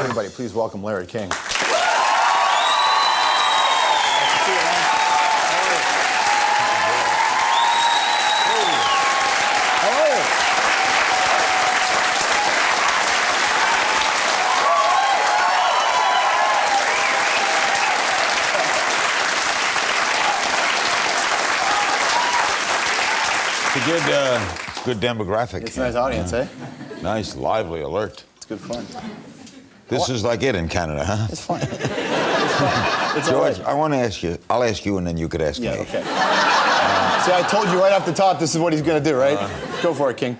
everybody, please welcome Laryy King. Good demographic. It's a nice audience, eh? Nice, lively, alert. It's good fun. This is like it in Canada, huh? It's fun. It's fun. It's George, I want to ask you. I'll ask you, and then you could ask me. Okay. See, I told you right off the top, this is what he's going to do, right? Go for it, King.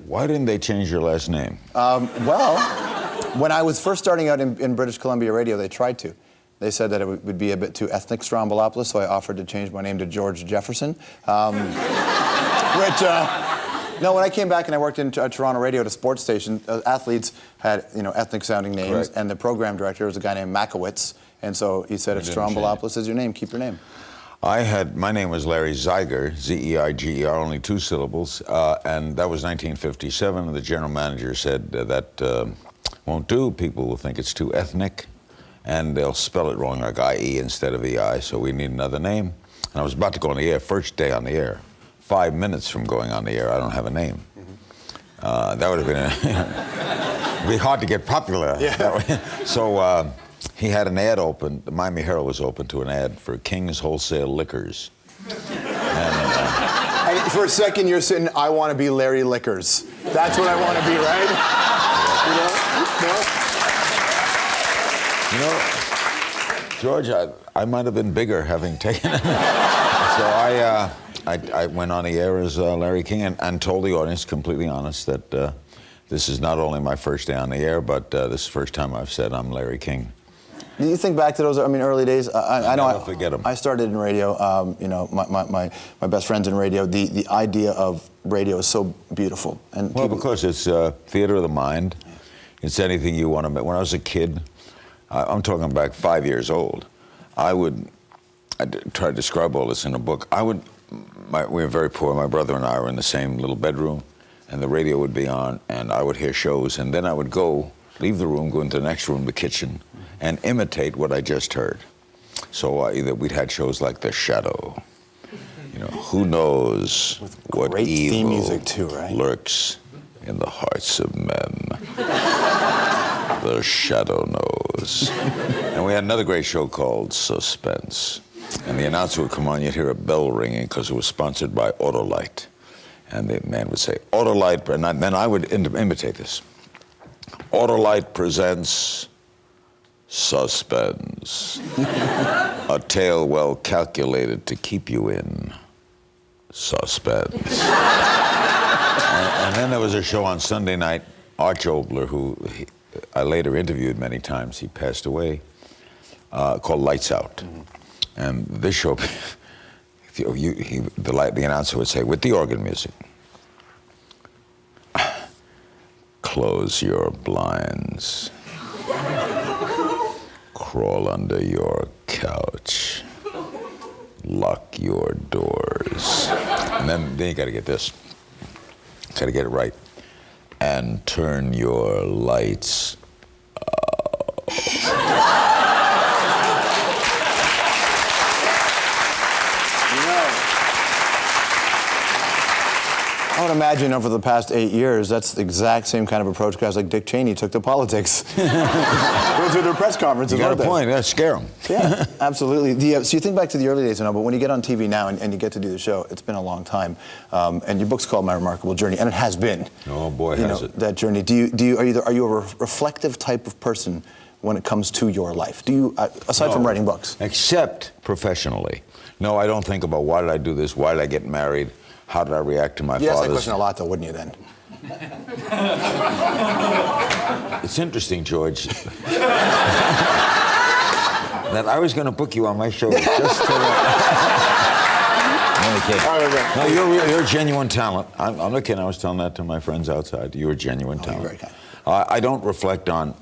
Why didn't they change your last name? Well, when I was first starting out in British Columbia radio, they tried to. They said that it would be a bit too ethnic, Stroumboulopoulos, so I offered to change my name to George Jefferson. No, when I came back and I worked in Toronto radio at a sports station, athletes had, ethnic-sounding names, Correct. and the program director was a guy named Makowitz, and so he said, if Stroumboulopoulos is your name, keep your name. My name was Laryy Zeiger, Z-E-I-G-E-R, only 2 syllables, and that was 1957, and the general manager said that won't do, people will think it's too ethnic, and they'll spell it wrong, like I-E instead of E-I, so we need another name. And I was about to go on the air, first day on the air. 5 minutes from going on the air, I don't have a name. That would have been it'd be hard to get popular. Yeah. So he had an ad open, the Miami Herald was open to an ad for King's Wholesale Liquors. And for a second, you're sitting, I want to be Laryy Liquors. That's what I want to be, right? George, I might have been bigger having taken it. So I went on the air as Laryy King and told the audience, completely honest, that this is not only my first day on the air, but this is the first time I've said I'm Laryy King. Do you think back to those, early days? I know never forget 'em. I started in radio, my best friends in radio. The idea of radio is so beautiful. And well, because it's theater of the mind. It's anything you want to make. When I was a kid, I'm talking back 5 years old, I try to describe all this in a book. We were very poor. My brother and I were in the same little bedroom, and the radio would be on, and I would hear shows, and then I would leave the room, go into the next room, the kitchen, and imitate what I just heard. So either we'd had shows like The Shadow, who knows what evil theme music too, right? lurks in the hearts of men. The Shadow knows. And we had another great show called Suspense. And the announcer would come on, you'd hear a bell ringing because it was sponsored by Autolite. And the man would say, Autolite, and then I would imitate this. Autolite presents Suspense. A tale well calculated to keep you in suspense. And then there was a show on Sunday night, Arch Obler, who I later interviewed many times, he passed away, called Lights Out. Mm-hmm. And this show, the announcer would say, with the organ music, close your blinds, crawl under your couch, lock your doors. And then you got to get this. Got to get it right. And turn your lights I would imagine over the past 8 years, that's the exact same kind of approach guys like Dick Cheney took to politics. Those are their press conferences, you got aren't a they? point, yeah, scare them. Yeah, absolutely. So you think back to the early days, but when you get on TV now and you get to do the show, it's been a long time. And your book's called My Remarkable Journey, and it has been. Oh boy, has it. That journey. Are you a reflective type of person when it comes to your life? Do you, aside from writing books? Except professionally. No, I don't think about why did I do this, why did I get married, how did I react to my father's... You ask that question a lot, though, wouldn't you, then? It's interesting, George, that I was going to book you on my show just to... No, you're a genuine talent. I'm not kidding. I was telling that to my friends outside. You're a genuine talent. You're very kind. I don't reflect on...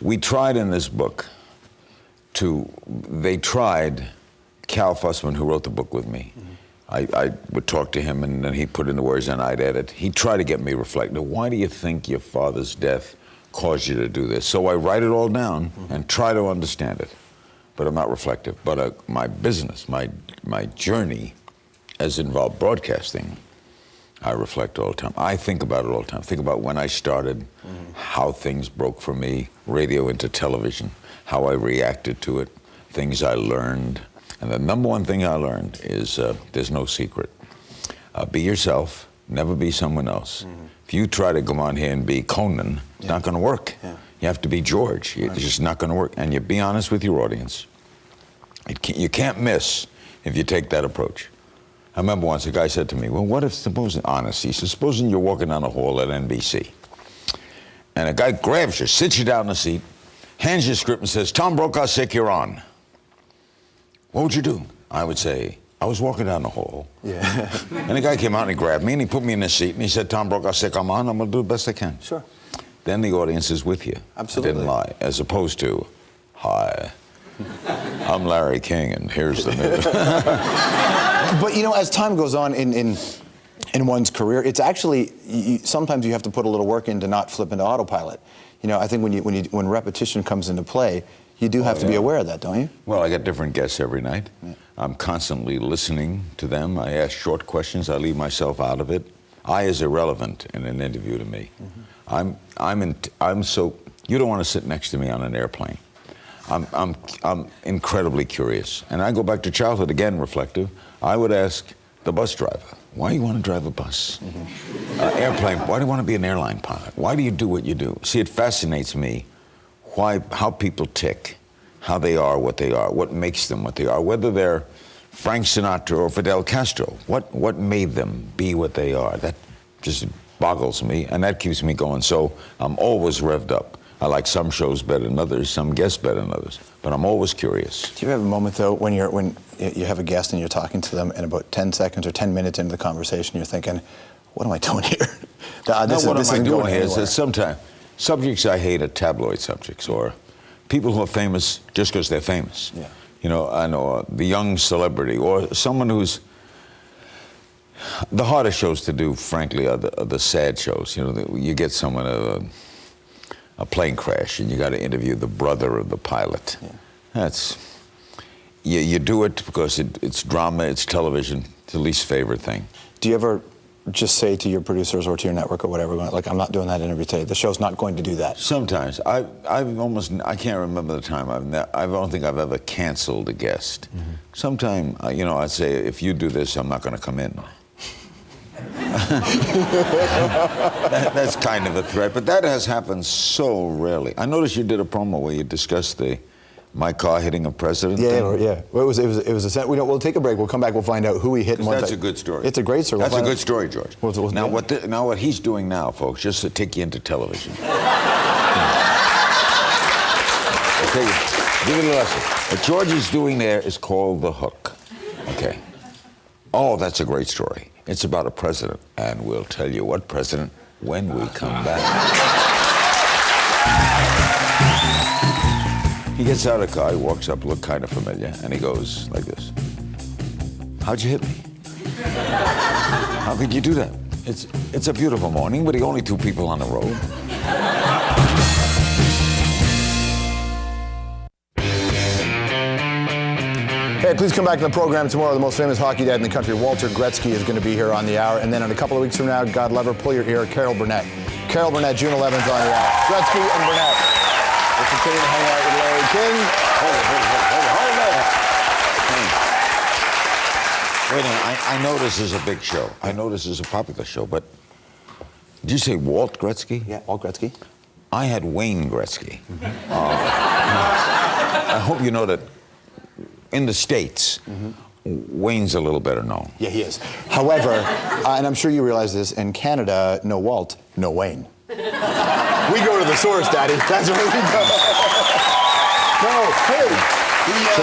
we tried in this book Cal Fussman, who wrote the book with me, I would talk to him, and then he'd put in the words, and I'd edit. He'd try to get me reflective. Why do you think your father's death caused you to do this? So I write it all down and try to understand it, but I'm not reflective. But my business, my journey has involved broadcasting. I reflect all the time. I think about it all the time. Think about when I started, how things broke for me, radio into television, how I reacted to it, things I learned. And the number one thing I learned is there's no secret. Be yourself, never be someone else. If you try to come on here and be Conan, it's not going to work. You have to be George. It's just not going to work. And you be honest with your audience. You can't miss if you take that approach. I remember once a guy said to me, well, what if, supposing, honest, he says, supposing you're walking down the hall at NBC, and a guy grabs you, sits you down in the seat, hands you a script and says, Tom Brokaw's sick, you're on. What would you do? I would say, I was walking down the hall, and the guy came out and he grabbed me and he put me in the seat and he said, Tom Brokaw's sick, I'm on, I'm going to do the best I can. Sure. Then the audience is with you. Absolutely. I didn't lie, as opposed to, hi, I'm Laryy King and here's the news. But you know, as time goes on in one's career, it's actually sometimes you have to put a little work in to not flip into autopilot. You know, I think when repetition comes into play, you do have to be aware of that, don't you? Well, I get different guests every night. I'm constantly listening to them. I ask short questions. I leave myself out of it. I is irrelevant in an interview to me. I'm so, you don't want to sit next to me on an airplane. I'm incredibly curious. And I go back to childhood, again, reflective. I would ask the bus driver, why do you want to drive a bus? Airplane, why do you want to be an airline pilot? Why do you do what you do? See, it fascinates me how people tick, how they are, what makes them what they are, whether they're Frank Sinatra or Fidel Castro. What made them be what they are? That just boggles me, and that keeps me going. So I'm always revved up. I like some shows better than others, some guests better than others, but I'm always curious. Do you have a moment, though, when you have a guest and you're talking to them, and about 10 seconds or 10 minutes into the conversation, you're thinking, what am I doing here? What am I doing here is that sometimes subjects I hate are tabloid subjects, or people who are famous just because they're famous. Yeah. You know, I know the young celebrity, or someone who's... The hardest shows to do, frankly, are the sad shows. You know, you get someone... a plane crash, and you got to interview the brother of the pilot. That's, you do it because it's drama, it's television, it's the least favorite thing. Do you ever just say to your producers or to your network or whatever, like, I'm not doing that interview today, the show's not going to do that? Sometimes. I can't remember the time, I don't think I've ever canceled a guest. Sometime, you know, I'd say, if you do this, I'm not going to come in. That's kind of a threat, but that has happened so rarely. I noticed you did a promo where you discussed my car hitting a president. Yeah. Well, it was a. We'll take a break. We'll come back. We'll find out who he hit. And that's a good story. It's a great story. That's a good story, George. Now what he's doing now, folks, just to take you into television. Give it a lesson. What George is doing there is called the hook. Okay. Oh, that's a great story. It's about a president, and we'll tell you what president when we come back. He gets out of the car, he walks up, look kind of familiar, and he goes like this. How'd you hit me? How could you do that? It's a beautiful morning, but the only two people on the road. Hey, please come back to the program tomorrow. The most famous hockey dad in the country, Walter Gretzky, is going to be here on the hour. And then in a couple of weeks from now, God love her, pull your ear, Carol Burnett. Carol Burnett, June 11th on the hour. Gretzky and Burnett. We'll continue to hang out with Laryy King. Hold it. Wait a minute, I know this is a big show. I know this is a popular show, but did you say Walt Gretzky? Yeah, Walt Gretzky. I had Wayne Gretzky. I hope you know that in the States, Wayne's a little better known. Yeah, he is. However, and I'm sure you realize this, in Canada, no Walt, no Wayne. We go to the source, Daddy. That's where we go. No, hey. So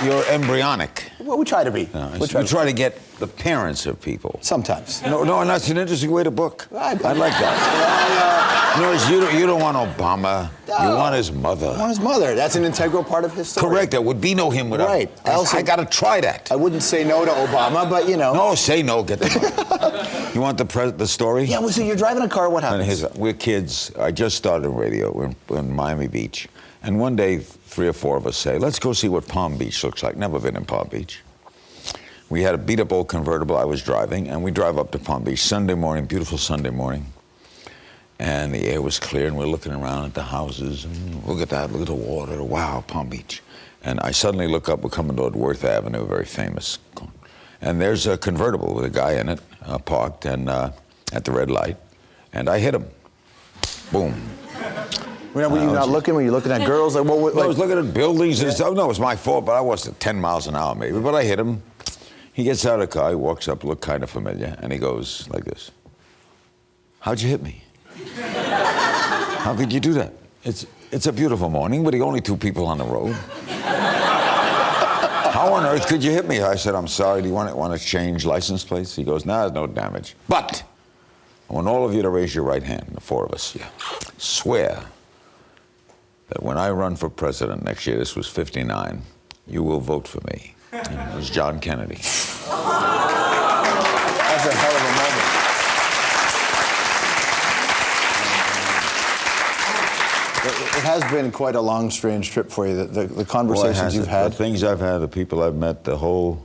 you're embryonic. Well, we try to be. We try to get the parents of people. Sometimes. No, and that's an interesting way to book. I like that. You don't want Obama. No. You want his mother. I want his mother. That's an integral part of his story. Correct. There would be no him without. Right. I got to try that. I wouldn't say no to Obama, but you know. No, say no. Get the. You want the story? Yeah. Well, so you're driving a car. What happens? We're kids. I just started radio. We're in Miami Beach, and one day 3 or 4 of us say, "Let's go see what Palm Beach looks like." Never been in Palm Beach. We had a beat-up old convertible I was driving, and we drive up to Palm Beach Sunday morning, beautiful Sunday morning. And the air was clear, and we're looking around at the houses, and look at that, look at the water, wow, Palm Beach. And I suddenly look up, we're coming toward Worth Avenue, very famous. And there's a convertible with a guy in it, parked, and at the red light, and I hit him. Boom. Were you not looking? Were you looking at girls? Like, I was looking at buildings and stuff. No, it was my fault, but I wasn't 10 miles an hour maybe, but I hit him. He gets out of the car, he walks up, looked kind of familiar, and he goes like this. "How'd you hit me? How could you do that? It's a beautiful morning, but the only 2 people on the road. How on earth could you hit me?" I said, "I'm sorry, do you want to change license plates?" He goes, "No, there's no damage. But I want all of you to raise your right hand, the 4 of us. Yeah. Swear that when I run for president next year," this was 59, "you will vote for me." And it was John Kennedy. That's a hell of a moment. It has been quite a long, strange trip for you. The conversations you've had. The things I've had, the people I've met, the whole.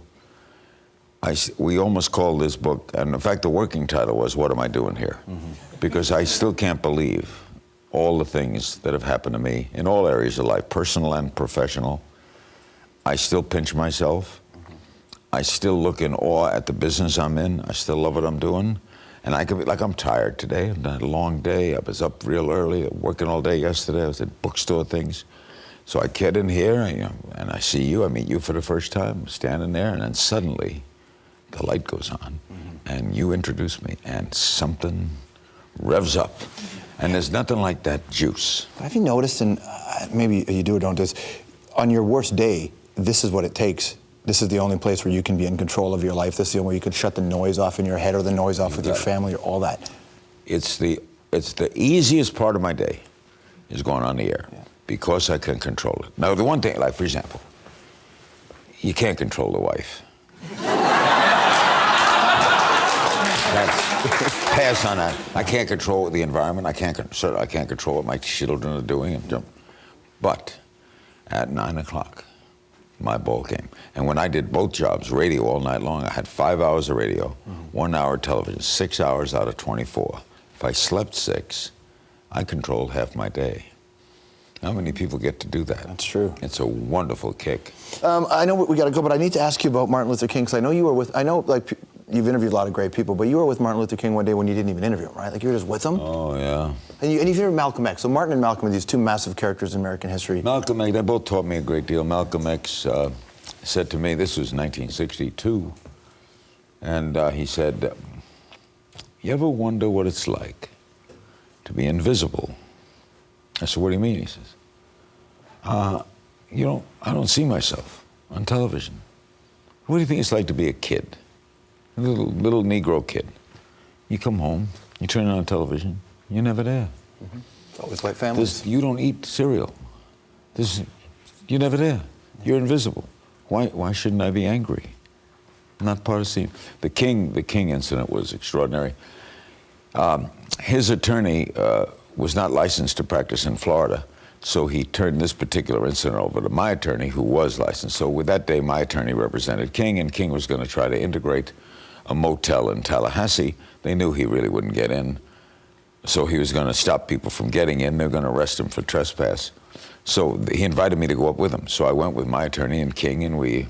We almost called this book, and in fact, the working title was "What Am I Doing Here?" Because I still can't believe all the things that have happened to me in all areas of life, personal and professional. I still pinch myself. I still look in awe at the business I'm in. I still love what I'm doing. And I could be like, I'm tired today. I've had a long day. I was up real early, working all day yesterday. I was at bookstore things. So I get in here, and I see you. I meet you for the first time, standing there, and then suddenly the light goes on, and you introduce me, and something revs up. And there's nothing like that juice. Have you noticed, and maybe you do or don't do this, on your worst day, this is what it takes. This is the only place where you can be in control of your life. This is the only way you can shut the noise off in your head or the noise off with your family or all that. It's the easiest part of my day is going on the air because I can control it. Now, the one thing, like for example, you can't control the wife. Pass on that. I can't control the environment. I can't control what my children are doing. But at 9 o'clock, my ball game. And when I did both jobs, radio all night long, I had 5 hours of radio, 1 hour television, 6 hours out of 24. If I slept 6, I controlled half my day. How many people get to do that? That's true. It's a wonderful kick. I know we got to go, but I need to ask you about Martin Luther King, because I know you were with, you've interviewed a lot of great people, but you were with Martin Luther King one day when you didn't even interview him, right? Like you were just with him? Oh, yeah. And you've interviewed Malcolm X. So Martin and Malcolm are these 2 massive characters in American history. Malcolm X, they both taught me a great deal. Malcolm X said to me, this was 1962, and he said, "You ever wonder what it's like to be invisible?" I said, "What do you mean?" He says, I don't see myself on television. What do you think it's like to be a kid? A little Negro kid. You come home, you turn on television, you're never there. It's always white families. You don't eat cereal. You're never there. You're invisible. Why shouldn't I be angry? I'm not part of the scene. The King incident was extraordinary. His attorney was not licensed to practice in Florida, so he turned this particular incident over to my attorney, who was licensed. So with that day, my attorney represented King, and King was going to try to integrate a motel in Tallahassee. They knew he really wouldn't get in, so he was going to stop people from getting in. They were going to arrest him for trespass. So he invited me to go up with him. So I went with my attorney and King, and he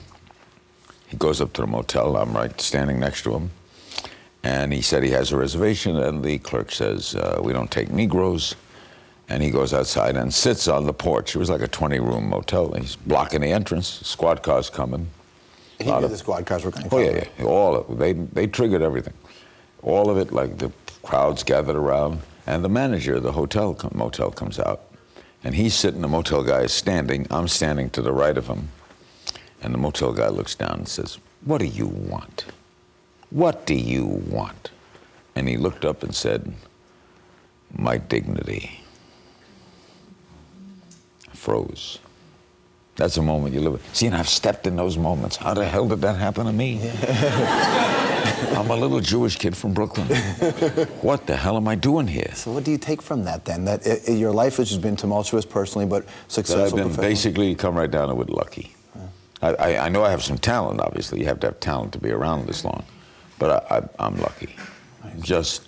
goes up to the motel. I'm right standing next to him. And he said he has a reservation, and the clerk says, we don't take Negroes. And he goes outside and sits on the porch. It was like a 20-room motel. He's blocking the entrance. Squad cars coming. He knew the squad cars were going to come. Oh, yeah. All of it. They triggered everything. All of it, like the crowds gathered around. And the manager of the motel comes out. And he's sitting, the motel guy is standing. I'm standing to the right of him. And the motel guy looks down and says, "What do you want? What do you want?" And he looked up and said, my dignity. I froze. That's a moment you live with. See, and I've stepped in those moments. How the hell did that happen to me? I'm a little Jewish kid from Brooklyn. What the hell am I doing here? So what do you take from that then? That your life has just been tumultuous personally, but successful I've been professionally? basically come right down to it lucky. I know I have some talent, obviously. You have to have talent to be around this long. But I'm lucky. Just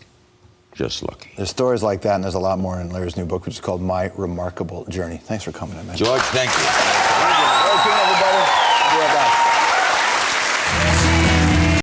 lucky. There's stories like that, and there's a lot more in Larry's new book, which is called My Remarkable Journey. Thanks for coming in, man. George, thank you. Thank you, everybody. We'll be right back.